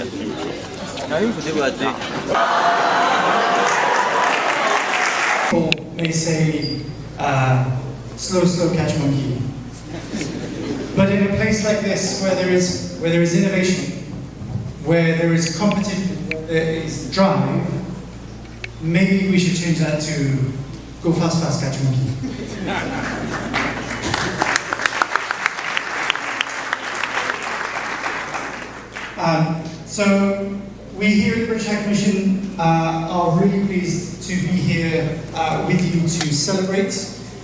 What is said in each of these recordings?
People may say, slow catch monkey. But in a place like this, where there is innovation, where there is competition, there is drive, maybe we should change that to go fast, catch monkey. So we here at the British High Commission are really pleased to be here with you to celebrate.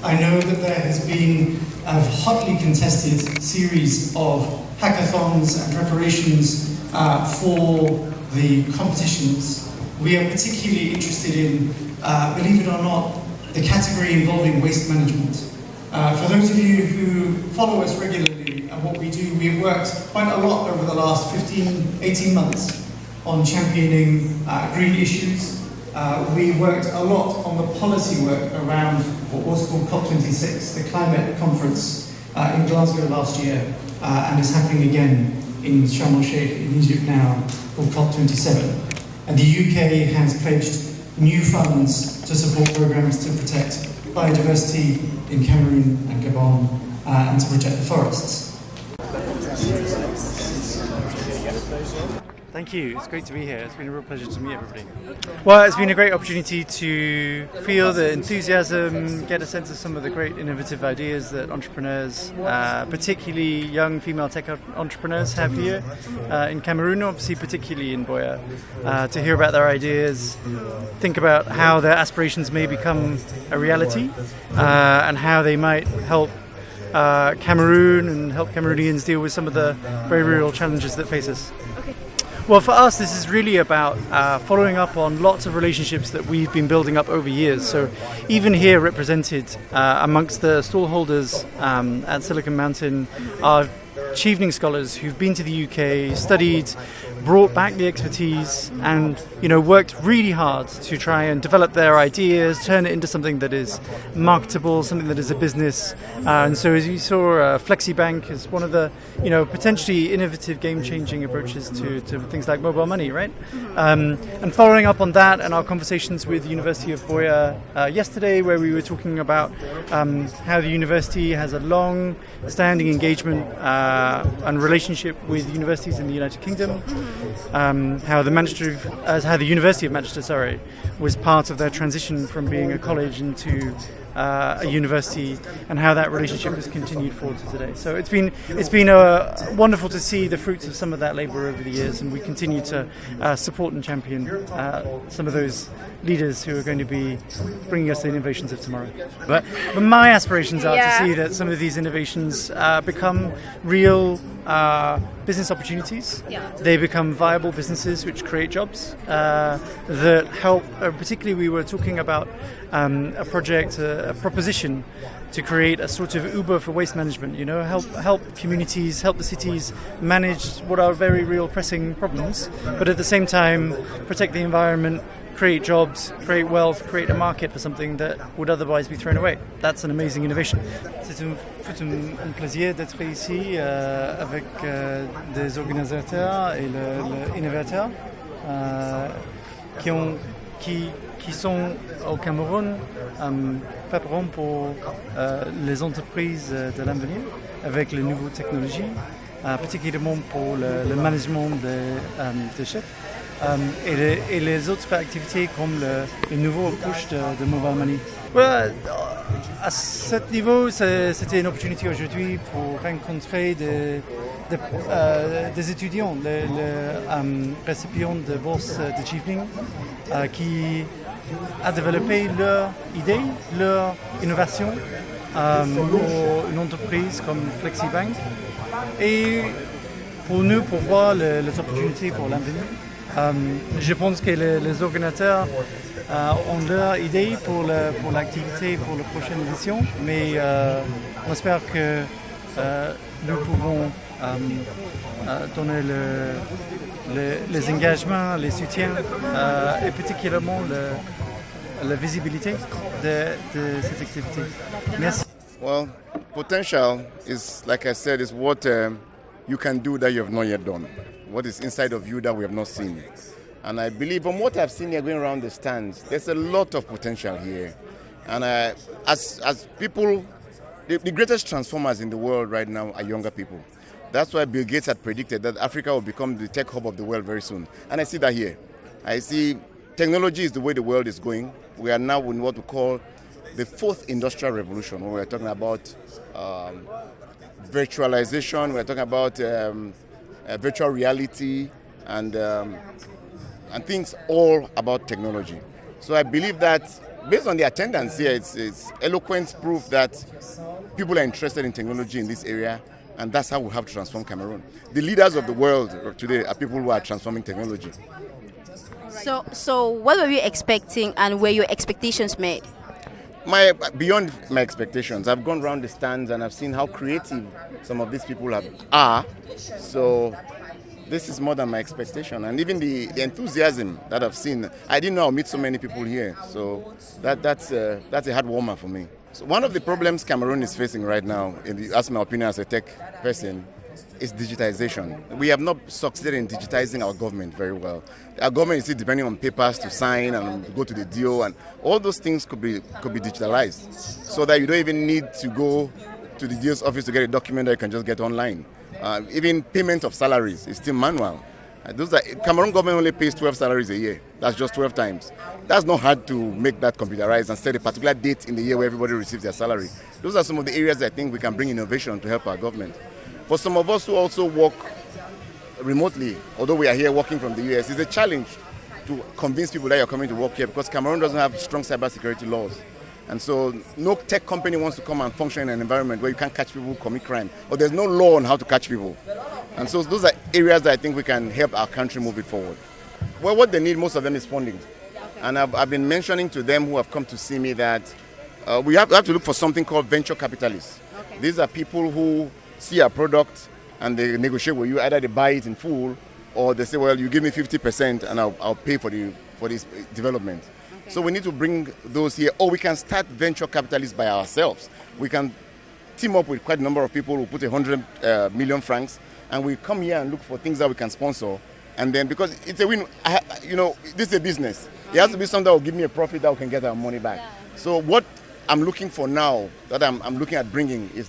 I know that there has been a hotly contested series of hackathons and preparations for the competitions. We are particularly interested in, believe it or not, the category involving waste management. For those of you who follow us regularly and what we do, we've worked quite a lot over the last 18 months on championing green issues. We worked a lot on the policy work around what was called COP26, the climate conference in Glasgow last year, and is happening again in Sharm el-Sheikh in Egypt now, called COP27. And the UK has pledged new funds to support programs to protect biodiversity in Cameroon and Gabon and to protect the forests. Thank you, it's great to be here. It's been a real pleasure to meet everybody. Well, it's been a great opportunity to feel the enthusiasm, get a sense of some of the great innovative ideas that entrepreneurs, particularly young female tech entrepreneurs, have here in Cameroon, obviously particularly in Buea, to hear about their ideas, think about how their aspirations may become a reality, and how they might help Cameroon and help Cameroonians deal with some of the very real challenges that face us. Okay. Well, for us, this is really about following up on lots of relationships that we've been building up over years. So even here represented amongst the stallholders at Silicon Mountain are Chevening scholars who've been to the UK, studied, brought back the expertise, and worked really hard to try and develop their ideas, turn it into something that is marketable, something that is a business. And so, as you saw, FlexiBank is one of the potentially innovative, game-changing approaches to things like mobile money, right? And following up on that, and our conversations with the University of Buea yesterday, where we were talking about how the university has a long-standing engagement and relationship with universities in the United Kingdom. How the University of Manchester, was part of their transition from being a college into a university, and how that relationship has continued forward to today. So it's been wonderful to see the fruits of some of that labour over the years, and we continue to support and champion some of those leaders who are going to be bringing us the innovations of tomorrow. But my aspirations are to see that some of these innovations become real business opportunities. They become viable businesses which create jobs that help. Particularly, we were talking about a project, a proposition to create a sort of Uber for waste management. Help communities, help the cities manage what are very real pressing problems, but at the same time protect the environment, create jobs, create wealth, create a market for something that would otherwise be thrown away. That's an amazing innovation. C'est un plaisir d'être ici avec des organisateurs et l'innovateur qui sont au Cameroun, préparant pour les entreprises de l'avenir avec les nouvelles technologies, particulièrement pour le management des déchets. Et les autres activités comme le nouveau approche de mobile money. Ouais, à ce niveau, c'était une opportunité aujourd'hui pour rencontrer des étudiants, les récipients de bourse de Chevening, qui a développé leur idée, leur innovation pour une entreprise comme FlexiBank. Et pour nous, pour voir les opportunités pour l'avenir. Je pense que les organisateurs ont leur idée pour l'activité pour la prochaine édition, mais on espère que nous pouvons donner les engagements, les soutiens et particulièrement la visibilité de cette activité. Merci. Well, potential is, like I said, is what you can do that you have not yet done. what is inside of you that we have not seen. And I believe from what I've seen here going around the stands, there's a lot of potential here. And as people, the greatest transformers in the world right now are younger people. That's why Bill Gates had predicted that Africa will become the tech hub of the world very soon. And I see that here. I see technology is the way the world is going. We are now in what we call the fourth industrial revolution, where we're talking about virtualization, we're talking about virtual reality, and things all about technology. So I believe that based on the attendance here, it's eloquent proof that people are interested in technology in this area, and that's how we have to transform Cameroon. The leaders of the world today are people who are transforming technology. So what were you expecting, and were your expectations met? Beyond my expectations, I've gone around the stands and I've seen how creative some of these people are. So this is more than my expectation, and even the enthusiasm that I've seen. I didn't know I'll meet so many people here, so that's a heart warmer for me. So one of the problems Cameroon is facing right now, if you ask my opinion as a tech person, is digitization. We have not succeeded in digitizing our government very well. Our government is still depending on papers to sign and go to the DO, and all those things could be digitalized, so that you don't even need to go to the DO's office to get a document that you can just get online. Even payment of salaries is still manual. Cameroon government only pays 12 salaries a year. That's just 12 times. That's not hard to make that computerized and set a particular date in the year where everybody receives their salary. Those are some of the areas I think we can bring innovation to help our government. For some of us who also work remotely, although we are here working from the US, it's a challenge to convince people that you're coming to work here, because Cameroon doesn't have strong cybersecurity laws. And so no tech company wants to come and function in an environment where you can't catch people who commit crime, or there's no law on how to catch people. And so those are areas that I think we can help our country move it forward. Well, what they need, most of them, is funding. And I've been mentioning to them who have come to see me that we have to look for something called venture capitalists. Okay. These are people who see a product and they negotiate with you. Either they buy it in full, or they say, well, you give me 50% and I'll pay for this development. Okay. So we need to bring those here, or we can start venture capitalists by ourselves. We can team up with quite a number of people who put 100 million francs, and we come here and look for things that we can sponsor. And then, because it's a win, this is a business. It has to be something that will give me a profit that we can get our money back. Yeah. So what I'm looking for now, that I'm looking at bringing, is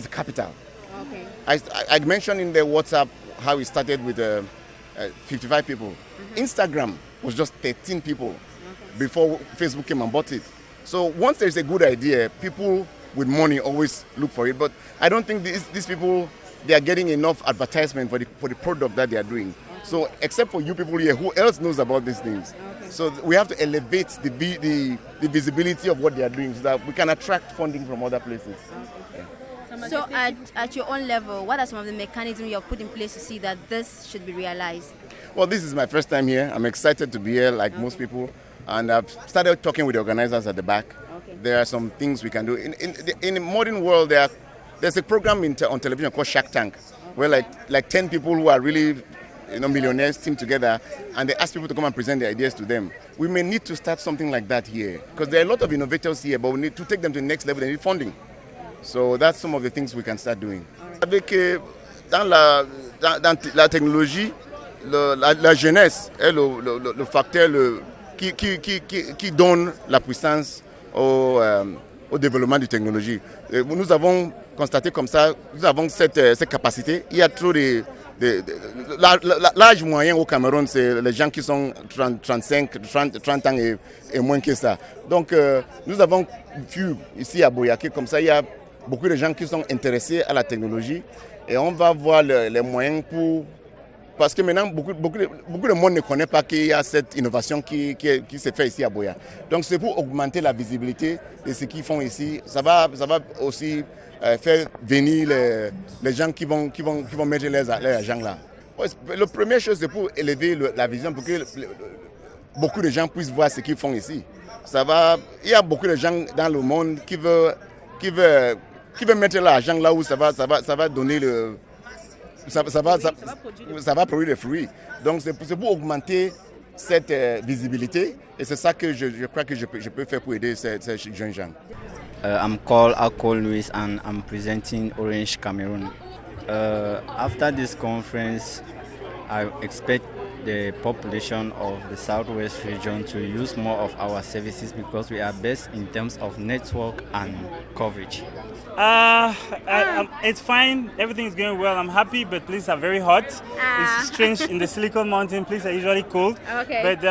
capital. Okay. I mentioned in the WhatsApp how we started with 55 people. Mm-hmm. Instagram was just 13 people before Facebook came and bought it. So once there's a good idea, people with money always look for it. But I don't think these people, they are getting enough advertisement for the product that they are doing. Okay. So except for you people here, who else knows about these things? Okay. So we have to elevate the visibility of what they are doing, so that we can attract funding from other places. Okay. Yeah. So at your own level, what are some of the mechanisms you have put in place to see that this should be realized? Well, this is my first time here. I'm excited to be here, like most people. And I've started talking with the organizers at the back. Okay. There are some things we can do. In the modern world, there's a program on television called Shark Tank, where like 10 people who are really millionaires team together, and they ask people to come and present their ideas to them. We may need to start something like that here, because there are a lot of innovators here, but we need to take them to the next level. They need funding. So that's some of the things we can start doing. Avec dans la technologie, la jeunesse est le facteur qui donne la puissance au développement de technologie. Nous avons constaté comme ça, nous avons cette capacité. Il y a trop l'âge moyen au Cameroun, c'est les gens qui sont 30 ans et moins que ça. Donc nous avons vu ici à Boyaké, comme ça, il y a beaucoup de gens qui sont intéressés à la technologie, et on va voir les moyens pour... Parce que maintenant, beaucoup de monde ne connaît pas qu'il y a cette innovation qui se fait ici à Boya. Donc c'est pour augmenter la visibilité de ce qu'ils font ici. Ça va aussi faire venir les gens qui vont mettre les agents là. La première chose, c'est pour élever la vision, pour que beaucoup de gens puissent voir ce qu'ils font ici. Il y a beaucoup de gens dans le monde qui veulent mettre l'argent là où ça va donner ça va produire des fruits. Donc c'est pour augmenter cette visibilité, et c'est ça que je crois que je peux faire pour aider ces jeunes gens. I'm called Akol Luis, and I'm presenting Orange Cameroon. After this conference, I expect the population of the Southwest region to use more of our services because we are best in terms of network and coverage. It's fine. Everything is going well. I'm happy, but places are very hot. It's strange in the Silicon Mountain. Places are usually cold. Okay. But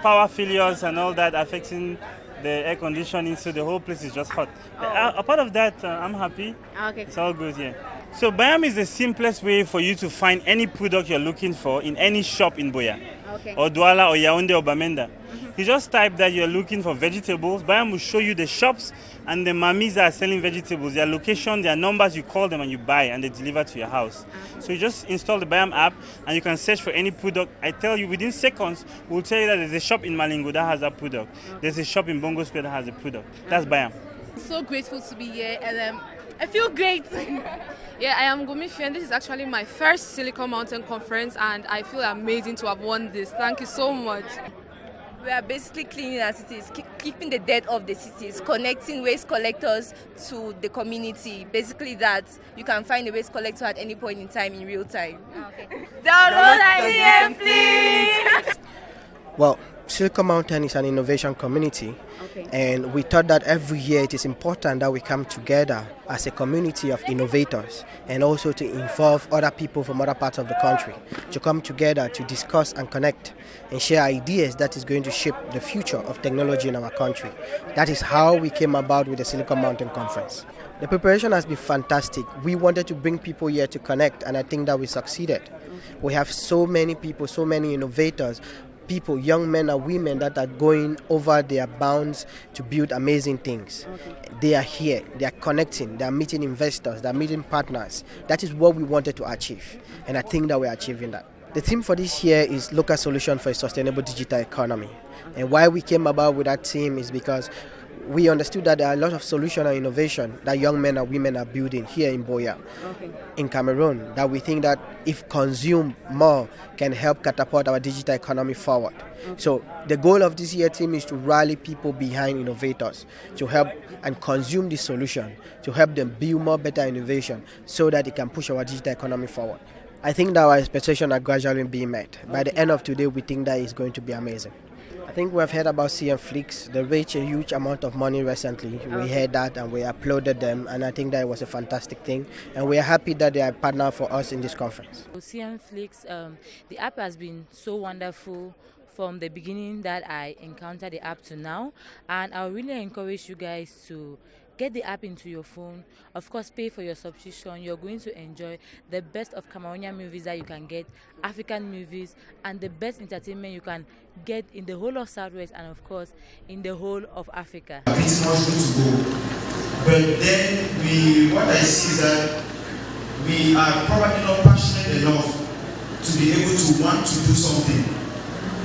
power failures and all that affecting the air conditioning, so the whole place is just hot. Apart of that, I'm happy. Okay. It's all good, yeah. So Bayam is the simplest way for you to find any product you're looking for in any shop in Boya. Okay. Or Douala or Yaoundé or Bamenda. You just type that you're looking for vegetables. Bayam will show you the shops and the mammies that are selling vegetables, their location, their numbers, you call them and you buy and they deliver to your house. So you just install the Bayam app and you can search for any product. I tell you, within seconds, we'll tell you that there's a shop in Malingo that has that product. There's a shop in Bongo Square that has a product. That's Bayam. So grateful to be here, and I feel great. Yeah, I am Gomifi, and this is actually my first Silicon Mountain conference, and I feel amazing to have won this. Thank you so much. We are basically cleaning our cities, keeping the debt of the cities, connecting waste collectors to the community. Basically that you can find a waste collector at any point in time in real time. Okay. Download IDM, please! Well, Silicon Mountain is an innovation community, and we thought that every year it is important that we come together as a community of innovators and also to involve other people from other parts of the country to come together to discuss and connect and share ideas that is going to shape the future of technology in our country. That is how we came about with the Silicon Mountain Conference. The preparation has been fantastic. We wanted to bring people here to connect, and I think that we succeeded. We have so many people, so many innovators, people, young men and women that are going over their bounds to build amazing things. They are here, they are connecting, they are meeting investors, they are meeting partners. That is what we wanted to achieve, and I think that we are achieving that. The theme for this year is Local Solution for a Sustainable Digital Economy. And why we came about with that theme is because we understood that there are a lot of solution and innovation that young men and women are building here in Boya, in Cameroon, that we think that if consumed more can help catapult our digital economy forward. So the goal of this year team is to rally people behind innovators to help and consume this solution, to help them build more better innovation so that it can push our digital economy forward. I think that our expectations are gradually being met. By the end of today, we think that it's going to be amazing. I think we've heard about CM They raised a huge amount of money recently. We heard that and we applauded them, and I think that it was a fantastic thing. And we are happy that they are a partner for us in this conference. CM the app has been so wonderful from the beginning that I encountered the app to now, and I really encourage you guys to get the app into your phone. Of course, pay for your subscription. You're going to enjoy the best of Cameroonian movies that you can get, African movies, and the best entertainment you can get in the whole of Southwest and, of course, in the whole of Africa. It's much to go. But then what I see is that we are probably not passionate enough to be able to want to do something.